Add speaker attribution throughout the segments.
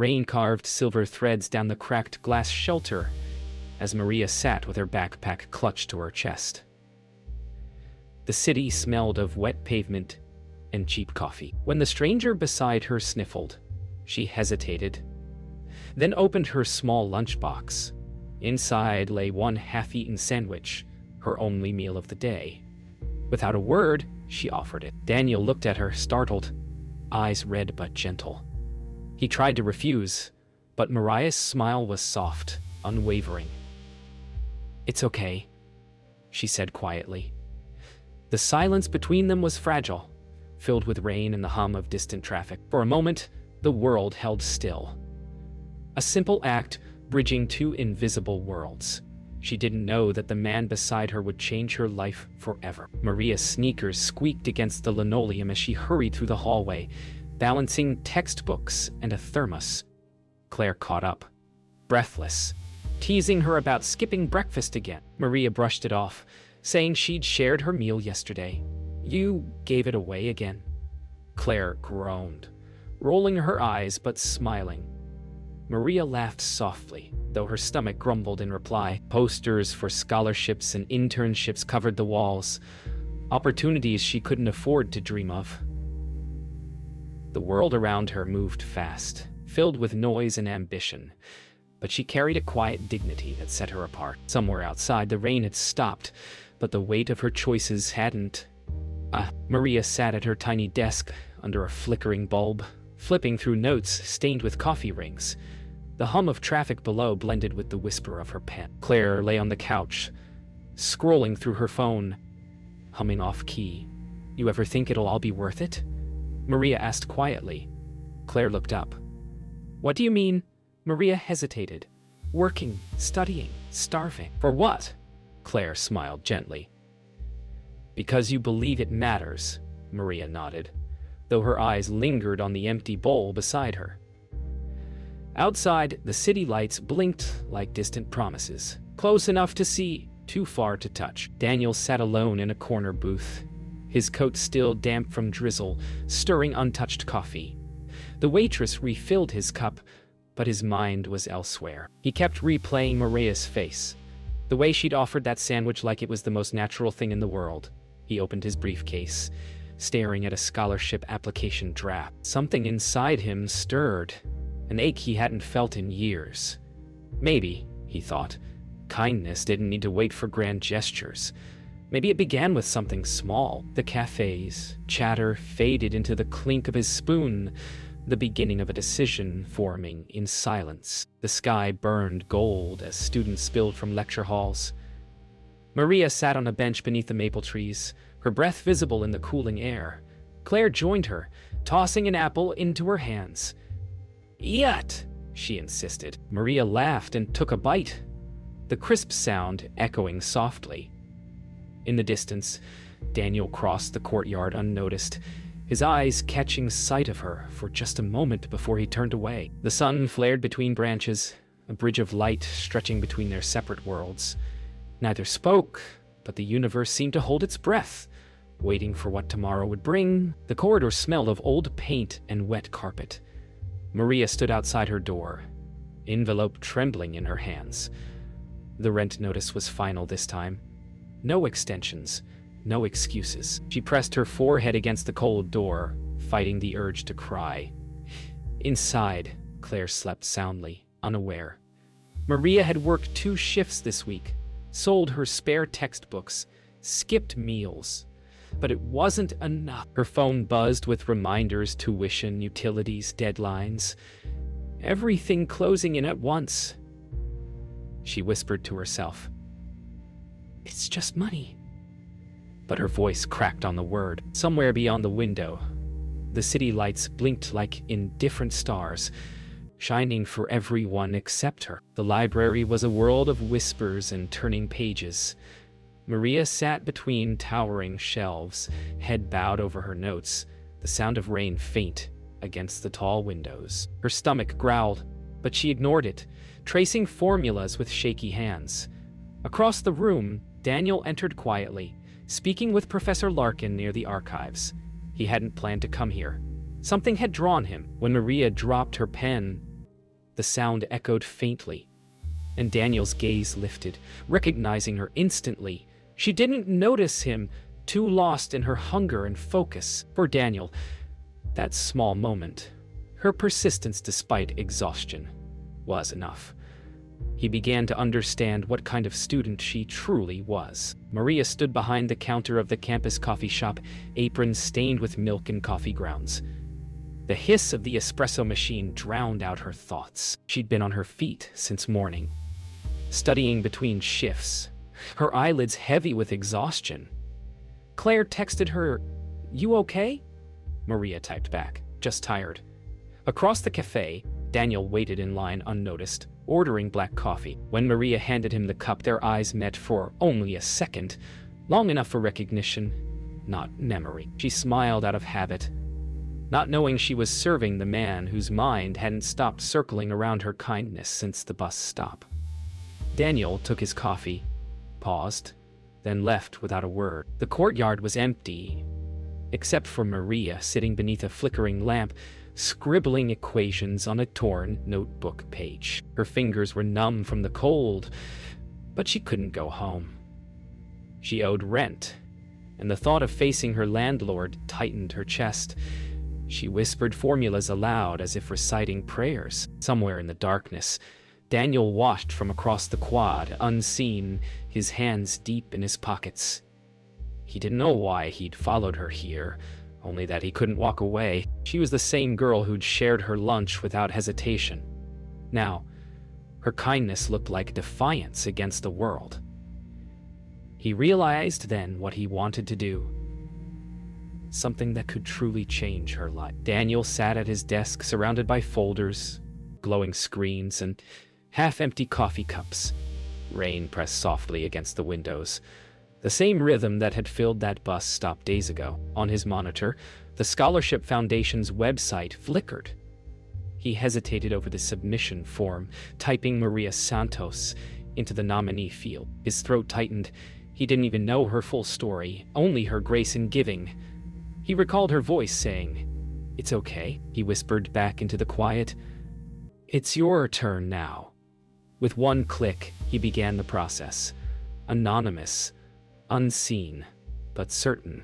Speaker 1: Rain carved silver threads down the cracked glass shelter as Maria sat with her backpack clutched to her chest. The city smelled of wet pavement and cheap coffee. When the stranger beside her sniffled, she hesitated, then opened her small lunchbox. Inside lay one half-eaten sandwich, her only meal of the day. Without a word, she offered it. Daniel looked at her, startled, eyes red but gentle. He tried to refuse, but Mariah's smile was soft, unwavering. "It's okay," she said quietly. The silence between them was fragile, filled with rain and the hum of distant traffic. For a moment, the world held still. A simple act bridging two invisible worlds. She didn't know that the man beside her would change her life forever. Maria's sneakers squeaked against the linoleum as she hurried through the hallway, balancing textbooks and a thermos. Claire caught up, breathless, teasing her about skipping breakfast again. Maria brushed it off, saying she'd shared her meal yesterday. "You gave it away again?" Claire groaned, rolling her eyes but smiling. Maria laughed softly, though her stomach grumbled in reply. Posters for scholarships and internships covered the walls, opportunities she couldn't afford to dream of. The world around her moved fast, filled with noise and ambition, but she carried a quiet dignity that set her apart. Somewhere outside, the rain had stopped, but the weight of her choices hadn't. Maria sat at her tiny desk under a flickering bulb, flipping through notes stained with coffee rings. The hum of traffic below blended with the whisper of her pen. Claire lay on the couch, scrolling through her phone, humming off-key. "You ever think it'll all be worth it?" Maria asked quietly. Claire looked up. "What do you mean?" Maria hesitated. "Working, studying, starving. For what?" Claire smiled gently. "Because you believe it matters," Maria nodded, though her eyes lingered on the empty bowl beside her. Outside, the city lights blinked like distant promises, close enough to see, too far to touch. Daniel sat alone in a corner booth, his coat still damp from drizzle, stirring untouched coffee. The waitress refilled his cup, but his mind was elsewhere. He kept replaying Maria's face, the way she'd offered that sandwich like it was the most natural thing in the world. He opened his briefcase, staring at a scholarship application draft. Something inside him stirred, an ache he hadn't felt in years. Maybe, he thought, kindness didn't need to wait for grand gestures. Maybe it began with something small. The cafe's chatter faded into the clink of his spoon, the beginning of a decision forming in silence. The sky burned gold as students spilled from lecture halls. Maria sat on a bench beneath the maple trees, her breath visible in the cooling air. Claire joined her, tossing an apple into her hands. "Yet," she insisted. Maria laughed and took a bite, the crisp sound echoing softly. In the distance, Daniel crossed the courtyard unnoticed, his eyes catching sight of her for just a moment before he turned away. The sun flared between branches, a bridge of light stretching between their separate worlds. Neither spoke, but the universe seemed to hold its breath, waiting for what tomorrow would bring. The corridor smelled of old paint and wet carpet. Maria stood outside her door, envelope trembling in her hands. The rent notice was final this time. No extensions, no excuses. She pressed her forehead against the cold door, fighting the urge to cry. Inside, Claire slept soundly, unaware. Maria had worked 2 shifts this week, sold her spare textbooks, skipped meals. But it wasn't enough. Her phone buzzed with reminders, tuition, utilities, deadlines. Everything closing in at once. She whispered to herself, "It's just money." But her voice cracked on the word. Somewhere beyond the window, the city lights blinked like indifferent stars, shining for everyone except her. The library was a world of whispers and turning pages. Maria sat between towering shelves, head bowed over her notes, the sound of rain faint against the tall windows. Her stomach growled, but she ignored it, tracing formulas with shaky hands. Across the room, Daniel entered quietly, speaking with Professor Larkin near the archives. He hadn't planned to come here. Something had drawn him. When Maria dropped her pen, The sound echoed faintly, and Daniel's gaze lifted, recognizing her instantly. She didn't notice him, too lost in her hunger and focus. For Daniel, that small moment, her persistence despite exhaustion, was enough. He began to understand what kind of student she truly was. Maria stood behind the counter of the campus coffee shop, apron stained with milk and coffee grounds. The hiss of the espresso machine drowned out her thoughts. She'd been on her feet since morning, studying between shifts, her eyelids heavy with exhaustion. Claire texted her, "You okay?" Maria typed back, "Just tired." Across the cafe, Daniel waited in line unnoticed, ordering black coffee. When Maria handed him the cup, their eyes met for only a second, long enough for recognition, not memory. She smiled out of habit, not knowing she was serving the man whose mind hadn't stopped circling around her kindness since the bus stop. Daniel took his coffee, paused, then left without a word. The courtyard was empty, except for Maria sitting beneath a flickering lamp, scribbling equations on a torn notebook page. Her fingers were numb from the cold, but she couldn't go home. She owed rent, and the thought of facing her landlord tightened her chest. She whispered formulas aloud as if reciting prayers. Somewhere in the darkness, Daniel watched from across the quad, unseen, his hands deep in his pockets. He didn't know why he'd followed her here, only that he couldn't walk away. She was the same girl who'd shared her lunch without hesitation. Now, her kindness looked like defiance against the world. He realized then what he wanted to do. Something that could truly change her life. Daniel sat at his desk surrounded by folders, glowing screens, and half-empty coffee cups. Rain pressed softly against the windows, the same rhythm that had filled that bus stop days ago. On his monitor, the Scholarship Foundation's website flickered. He hesitated over the submission form, typing Maria Santos into the nominee field. His throat tightened. He didn't even know her full story, only her grace in giving. He recalled her voice saying, "It's okay," he whispered back into the quiet. "It's your turn now." With one click, he began the process. Anonymous, unseen, but certain.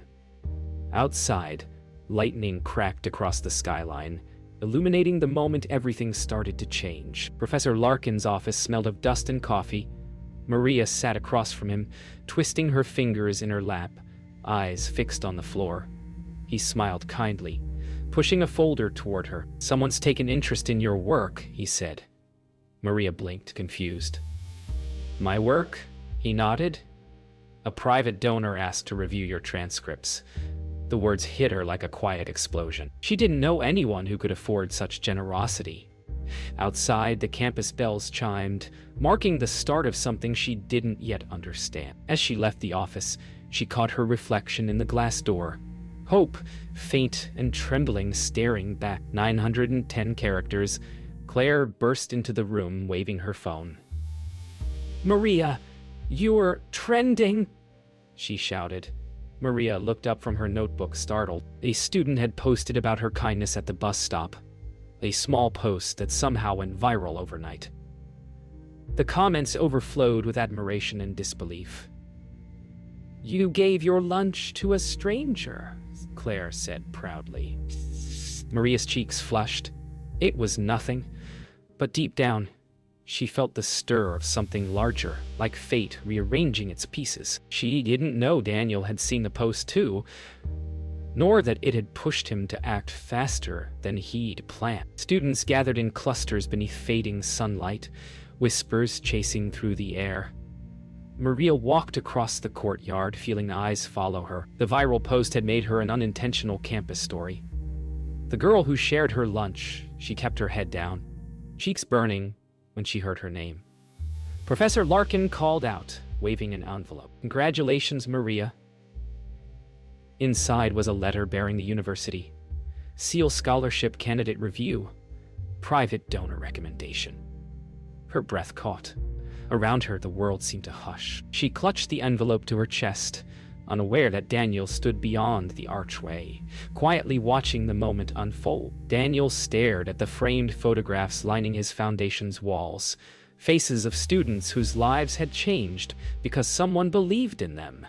Speaker 1: Outside, lightning cracked across the skyline, illuminating the moment everything started to change. Professor Larkin's office smelled of dust and coffee. Maria sat across from him, twisting her fingers in her lap, eyes fixed on the floor. He smiled kindly, pushing a folder toward her. "Someone's taken interest in your work," he said. Maria blinked, confused. "My work?" He nodded. "A private donor asked to review your transcripts." The words hit her like a quiet explosion. She didn't know anyone who could afford such generosity. Outside, the campus bells chimed, marking the start of something she didn't yet understand. As she left the office, she caught her reflection in the glass door. Hope, faint and trembling, staring back. 910 characters. Claire burst into the room, waving her phone. "Maria, you're trending!" she shouted. Maria looked up from her notebook, startled. A student had posted about her kindness at the bus stop. A small post that somehow went viral overnight. The comments overflowed with admiration and disbelief. "You gave your lunch to a stranger," Claire said proudly. Maria's cheeks flushed. It was nothing, but deep down, she felt the stir of something larger, like fate rearranging its pieces. She didn't know Daniel had seen the post too, nor that it had pushed him to act faster than he'd planned. Students gathered in clusters beneath fading sunlight, whispers chasing through the air. Maria walked across the courtyard, feeling eyes follow her. The viral post had made her an unintentional campus story. The girl who shared her lunch, she kept her head down, cheeks burning when she heard her name. Professor Larkin called out, waving an envelope. "Congratulations, Maria." Inside was a letter bearing the university. Seal Scholarship Candidate Review. Private donor recommendation. Her breath caught. Around her, the world seemed to hush. She clutched the envelope to her chest, unaware that Daniel stood beyond the archway, quietly watching the moment unfold. Daniel stared at the framed photographs lining his foundation's walls, faces of students whose lives had changed because someone believed in them.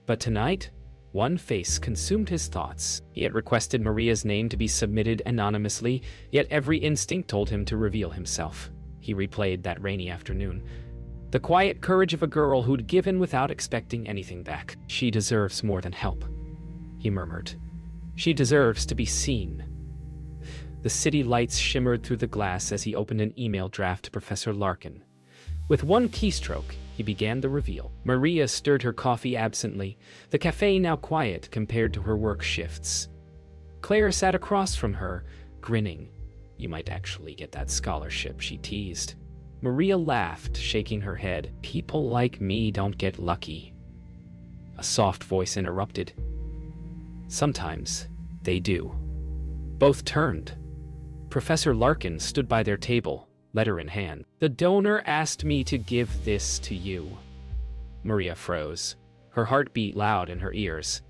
Speaker 1: But tonight, one face consumed his thoughts. He had requested Maria's name to be submitted anonymously, yet every instinct told him to reveal himself. He replayed that rainy afternoon. The quiet courage of a girl who'd given without expecting anything back. She deserves more than help, he murmured. She deserves to be seen. The city lights shimmered through the glass as he opened an email draft to Professor Larkin. With one keystroke, he began the reveal. Maria stirred her coffee absently, the cafe now quiet compared to her work shifts. Claire sat across from her, grinning. You might actually get that scholarship, she teased. Maria laughed, shaking her head. People like me don't get lucky. A soft voice interrupted. Sometimes they do. Both turned. Professor Larkin stood by their table, letter in hand. The donor asked me to give this to you. Maria froze, her heart beat loud in her ears.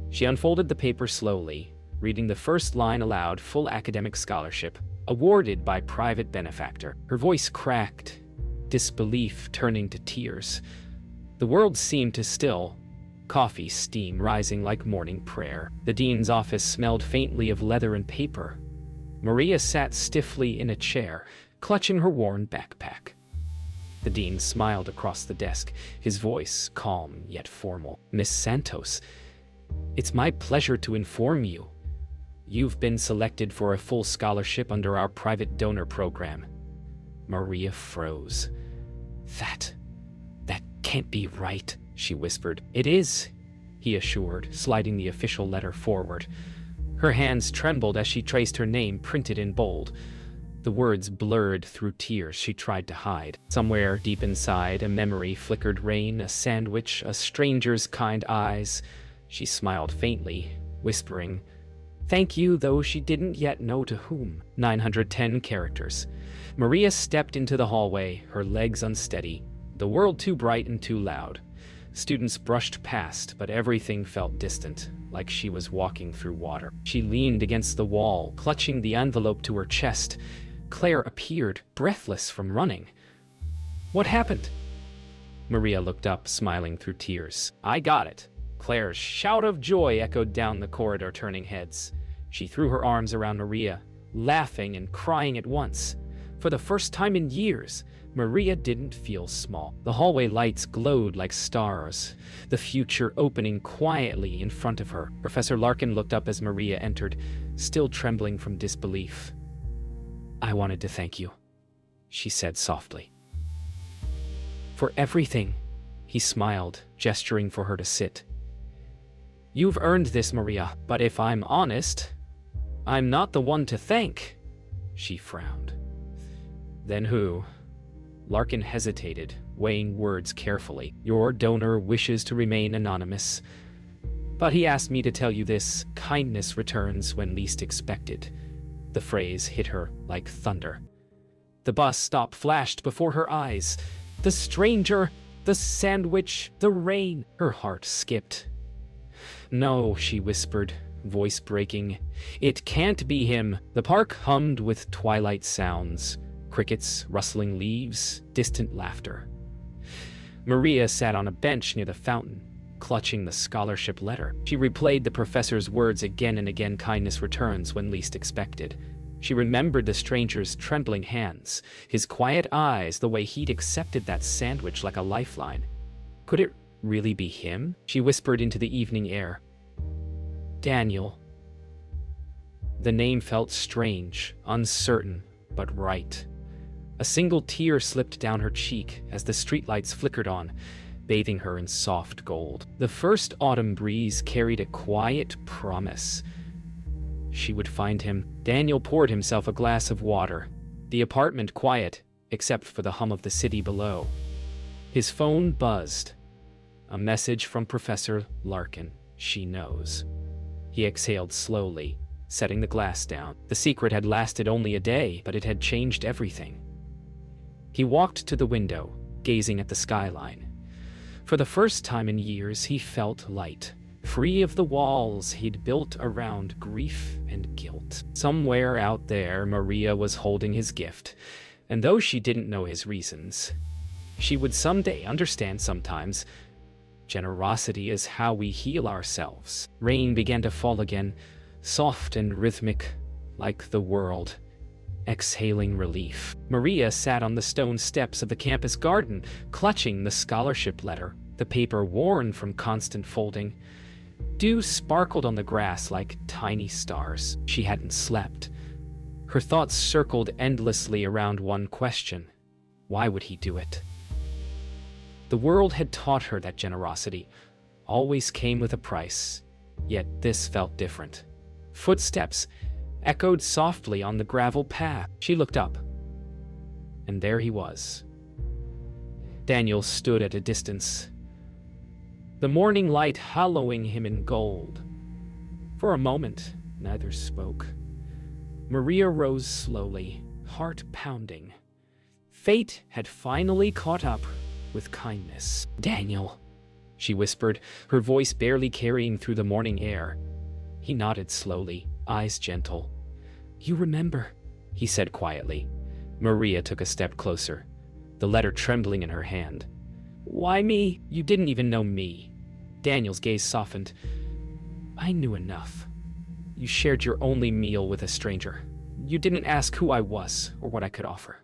Speaker 1: She unfolded the paper slowly, reading the first line aloud. Full academic scholarship, awarded by private benefactor. Her voice cracked, disbelief turning to tears. The world seemed to still, coffee steam rising like morning prayer. The dean's office smelled faintly of leather and paper. Maria sat stiffly in a chair, clutching her worn backpack. The dean smiled across the desk, his voice calm yet formal. Miss Santos, it's my pleasure to inform you. You've been selected for a full scholarship under our private donor program. Maria froze. That can't be right, she whispered. It is, he assured, sliding the official letter forward. Her hands trembled as she traced her name printed in bold. The words blurred through tears she tried to hide. Somewhere deep inside, a memory flickered rain, a sandwich, a stranger's kind eyes. She smiled faintly, whispering, "Thank you," though she didn't yet know to whom. 910 characters. Maria stepped into the hallway, her legs unsteady, the world too bright and too loud. Students brushed past, but everything felt distant, like she was walking through water. She leaned against the wall, clutching the envelope to her chest. Claire appeared, breathless from running. What happened? Maria looked up, smiling through tears. I got it. Claire's shout of joy echoed down the corridor, turning heads. She threw her arms around Maria, laughing and crying at once. For the first time in years, Maria didn't feel small. The hallway lights glowed like stars, the future opening quietly in front of her. Professor Larkin looked up as Maria entered, still trembling from disbelief. I wanted to thank you, she said softly. For everything, he smiled, gesturing for her to sit. You've earned this, Maria, but if I'm honest, I'm not the one to thank, she frowned. Then who? Larkin hesitated, weighing words carefully. Your donor wishes to remain anonymous. But he asked me to tell you this: kindness returns when least expected. The phrase hit her like thunder. The bus stop flashed before her eyes. The stranger, the sandwich, the rain. Her heart skipped. No, she whispered, voice breaking. It can't be him. The park hummed with twilight sounds. Crickets, rustling leaves, distant laughter. Maria sat on a bench near the fountain, clutching the scholarship letter. She replayed the professor's words again and again. Kindness returns when least expected. She remembered the stranger's trembling hands, his quiet eyes, the way he'd accepted that sandwich like a lifeline. Could it really be him? She whispered into the evening air. Daniel. The name felt strange, uncertain, but right. A single tear slipped down her cheek as the streetlights flickered on, bathing her in soft gold. The first autumn breeze carried a quiet promise. She would find him. Daniel poured himself a glass of water, the apartment quiet, except for the hum of the city below. His phone buzzed. A message from Professor Larkin. She knows. He exhaled slowly, setting the glass down. The secret had lasted only a day, but it had changed everything. He walked to the window, gazing at the skyline. For the first time in years, he felt light, free of the walls he'd built around grief and guilt. Somewhere out there, Maria was holding his gift, and though she didn't know his reasons, she would someday understand. Sometimes generosity is how we heal ourselves. Rain began to fall again, soft and rhythmic, like the world exhaling relief. Maria sat on the stone steps of the campus garden, clutching the scholarship letter, the paper worn from constant folding. Dew sparkled on the grass like tiny stars. She hadn't slept. Her thoughts circled endlessly around one question: why would he do it? The world had taught her that generosity always came with a price, yet this felt different. Footsteps echoed softly on the gravel path. She looked up, and there he was. Daniel stood at a distance, the morning light hallowing him in gold. For a moment, neither spoke. Maria rose slowly, heart pounding. Fate had finally caught up with kindness. "Daniel," she whispered, her voice barely carrying through the morning air. He nodded slowly, eyes gentle. "You remember," he said quietly. Maria took a step closer, the letter trembling in her hand. "Why me? You didn't even know me." Daniel's gaze softened. "I knew enough. You shared your only meal with a stranger. You didn't ask who I was or what I could offer.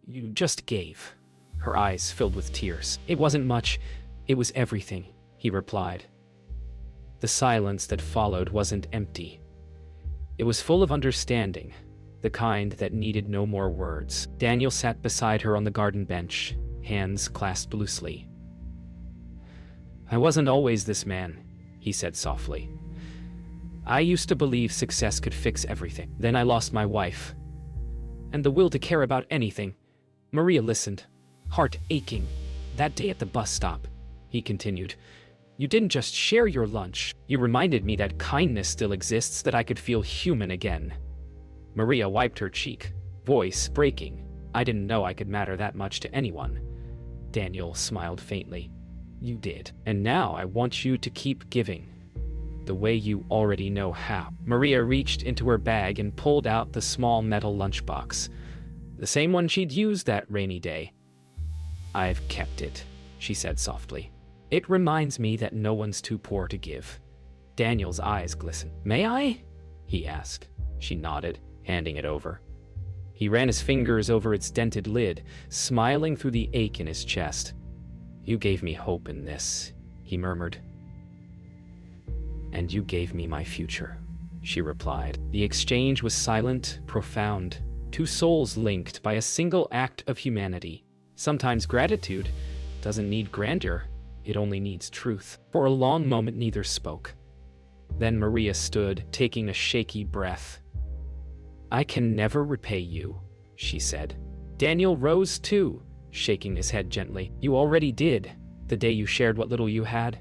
Speaker 1: You just gave." Her eyes filled with tears. "It wasn't much, it was everything," he replied. The silence that followed wasn't empty. It was full of understanding, the kind that needed no more words. Daniel sat beside her on the garden bench, hands clasped loosely. "I wasn't always this man," he said softly. "I used to believe success could fix everything. Then I lost my wife, and the will to care about anything." Maria listened, heart aching. "That day at the bus stop," he continued, "you didn't just share your lunch. You reminded me that kindness still exists, that I could feel human again." Maria wiped her cheek, voice breaking. "I didn't know I could matter that much to anyone." Daniel smiled faintly. "You did. And now I want you to keep giving, the way you already know how." Maria reached into her bag and pulled out the small metal lunchbox, the same one she'd used that rainy day. "I've kept it," she said softly. "It reminds me that no one's too poor to give." Daniel's eyes glistened. "May I?" he asked. She nodded, handing it over. He ran his fingers over its dented lid, smiling through the ache in his chest. "You gave me hope in this," he murmured. "And you gave me my future," she replied. The exchange was silent, profound, two souls linked by a single act of humanity. Sometimes gratitude doesn't need grandeur, it only needs truth. For a long moment, neither spoke. Then Maria stood, taking a shaky breath. "I can never repay you," she said. Daniel rose too, shaking his head gently. "You already did, the day you shared what little you had."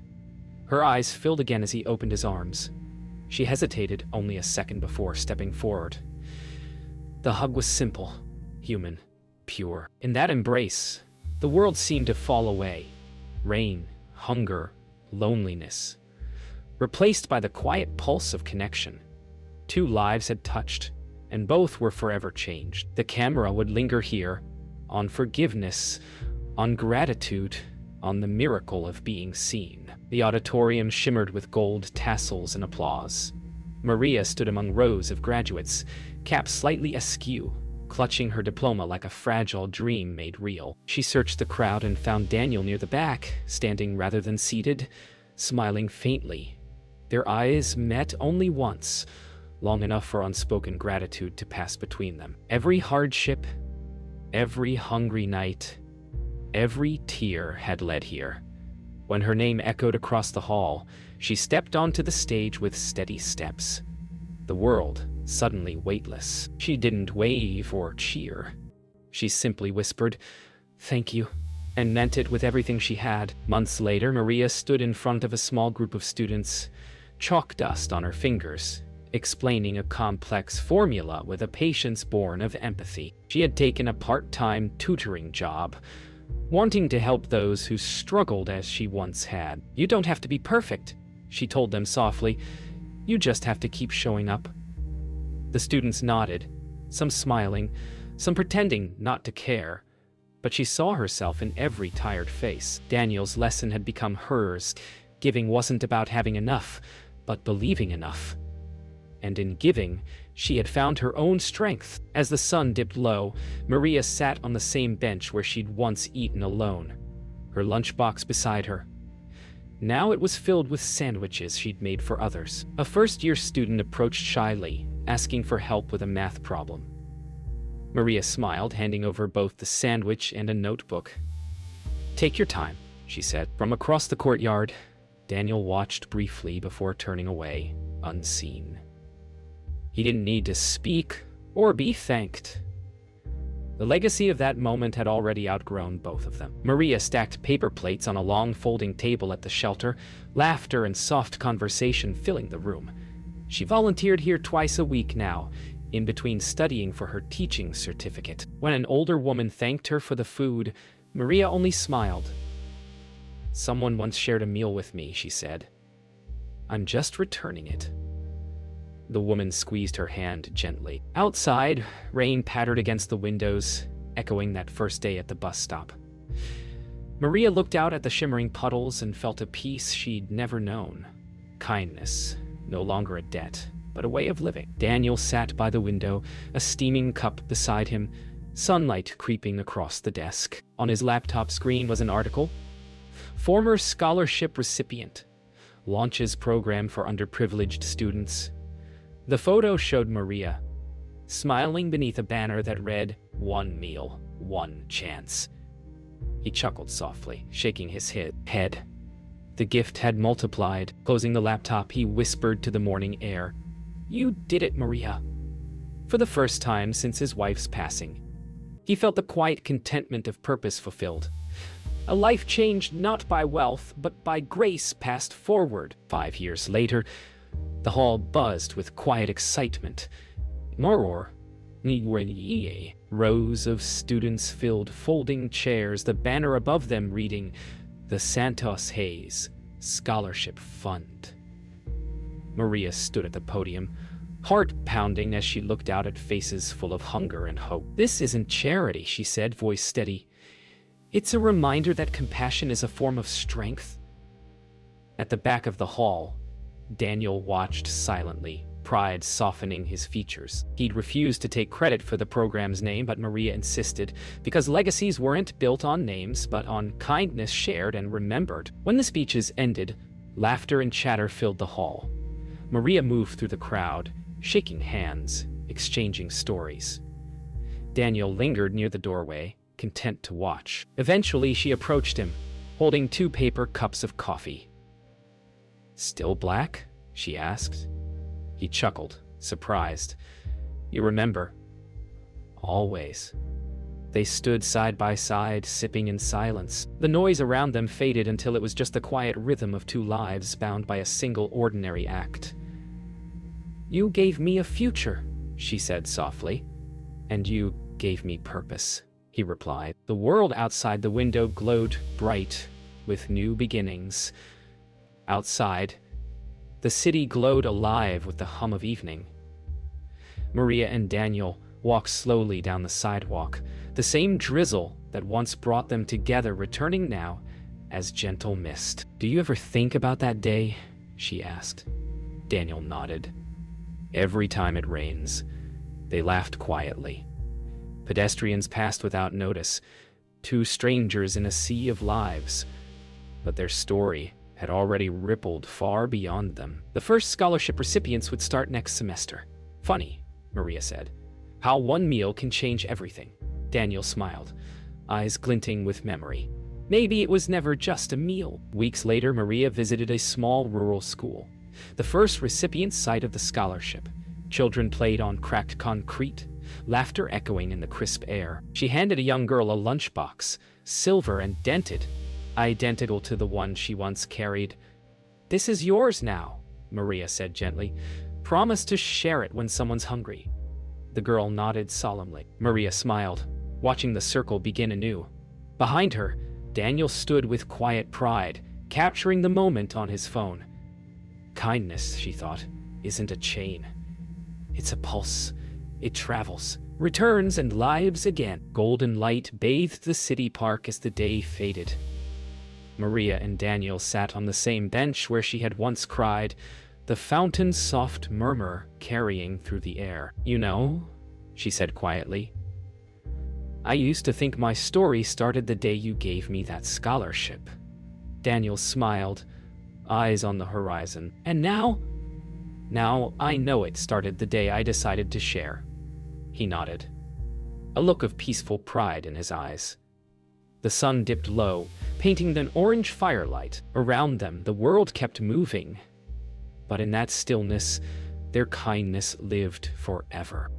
Speaker 1: Her eyes filled again as he opened his arms. She hesitated only a second before stepping forward. The hug was simple, human, pure. In that embrace, the world seemed to fall away. Rain, hunger, loneliness, replaced by the quiet pulse of connection. Two lives had touched, and both were forever changed. The camera would linger here, on forgiveness, on gratitude, on the miracle of being seen. The auditorium shimmered with gold tassels and applause. Maria stood among rows of graduates, caps slightly askew, clutching her diploma like a fragile dream made real. She searched the crowd and found Daniel near the back, standing rather than seated, smiling faintly. Their eyes met only once, long enough for unspoken gratitude to pass between them. Every hardship, every hungry night, every tear had led here. When her name echoed across the hall, she stepped onto the stage with steady steps. The world suddenly weightless. She didn't wave or cheer. She simply whispered, "Thank you," and meant it with everything she had. Months later, Maria stood in front of a small group of students, chalk dust on her fingers, explaining a complex formula with a patience born of empathy. She had taken a part-time tutoring job, wanting to help those who struggled as she once had. "You don't have to be perfect," she told them softly. "You just have to keep showing up." The students nodded, some smiling, some pretending not to care, but she saw herself in every tired face. Daniel's lesson had become hers. Giving wasn't about having enough, but believing enough. And in giving, she had found her own strength. As the sun dipped low, Maria sat on the same bench where she'd once eaten alone, her lunchbox beside her. Now it was filled with sandwiches she'd made for others. A first-year student approached shyly, asking for help with a math problem. Maria smiled, handing over both the sandwich and a notebook. "Take your time," she said. From across the courtyard, Daniel watched briefly before turning away, unseen. He didn't need to speak or be thanked. The legacy of that moment had already outgrown both of them. Maria stacked paper plates on a long folding table at the shelter, laughter and soft conversation filling the room. She volunteered here twice a week now, in between studying for her teaching certificate. When an older woman thanked her for the food, Maria only smiled. "Someone once shared a meal with me," she said. "I'm just returning it." The woman squeezed her hand gently. Outside, rain pattered against the windows, echoing that first day at the bus stop. Maria looked out at the shimmering puddles and felt a peace she'd never known. Kindness, no longer a debt, but a way of living. Daniel sat by the window, a steaming cup beside him, sunlight creeping across the desk. On his laptop screen was an article. Former scholarship recipient. Launches program for underprivileged students. The photo showed Maria, smiling beneath a banner that read, "One meal, one chance." He chuckled softly, shaking his head. The gift had multiplied. Closing the laptop, he whispered to the morning air, "You did it, Maria." For the first time since his wife's passing, he felt the quiet contentment of purpose fulfilled. A life changed not by wealth, but by grace passed forward. 5 years later, the hall buzzed with quiet excitement. Rows of students filled folding chairs, the banner above them reading, "The Santos Hayes Scholarship Fund." Maria stood at the podium, heart pounding as she looked out at faces full of hunger and hope. "This isn't charity," she said, voice steady. "It's a reminder that compassion is a form of strength." At the back of the hall, Daniel watched silently, pride softening his features. He'd refused to take credit for the program's name, but Maria insisted, because legacies weren't built on names, but on kindness shared and remembered. When the speeches ended, laughter and chatter filled the hall. Maria moved through the crowd, shaking hands, exchanging stories. Daniel lingered near the doorway, content to watch. Eventually, she approached him, holding 2 paper cups of coffee. "Still black?" she asked. He chuckled, surprised. "You remember?" "Always." They stood side by side, sipping in silence. The noise around them faded until it was just the quiet rhythm of 2 lives bound by a single ordinary act. "You gave me a future," she said softly. "And you gave me purpose," he replied. The world outside the window glowed bright with new beginnings. Outside, the city glowed alive with the hum of evening. Maria and Daniel walked slowly down the sidewalk, the same drizzle that once brought them together returning now as gentle mist. "Do you ever think about that day?" she asked. Daniel nodded. "Every time it rains." They laughed quietly. Pedestrians passed without notice, 2 strangers in a sea of lives, but their story had already rippled far beyond them. The first scholarship recipients would start next semester. "Funny," Maria said, "how one meal can change everything." Daniel smiled, eyes glinting with memory. Maybe it was never just a meal. Weeks later, Maria visited a small rural school, the first recipient site of the scholarship. Children played on cracked concrete, laughter echoing in the crisp air. She handed a young girl a lunchbox, silver and dented, identical to the one she once carried. "This is yours now," Maria said gently. "Promise to share it when someone's hungry." The girl nodded solemnly. Maria smiled, watching the circle begin anew. Behind her, Daniel stood with quiet pride, capturing the moment on his phone. Kindness, she thought, isn't a chain. It's a pulse. It travels, returns, and lives again. Golden light bathed the city park as the day faded. Maria and Daniel sat on the same bench where she had once cried, the fountain's soft murmur carrying through the air. You know, she said quietly, I used to think my story started the day you gave me that scholarship. Daniel smiled, eyes on the horizon. And now? Now I know it started the day I decided to share. He nodded, a look of peaceful pride in his eyes. The sun dipped low, painting an orange firelight. Around them, the world kept moving. But in that stillness, their kindness lived forever.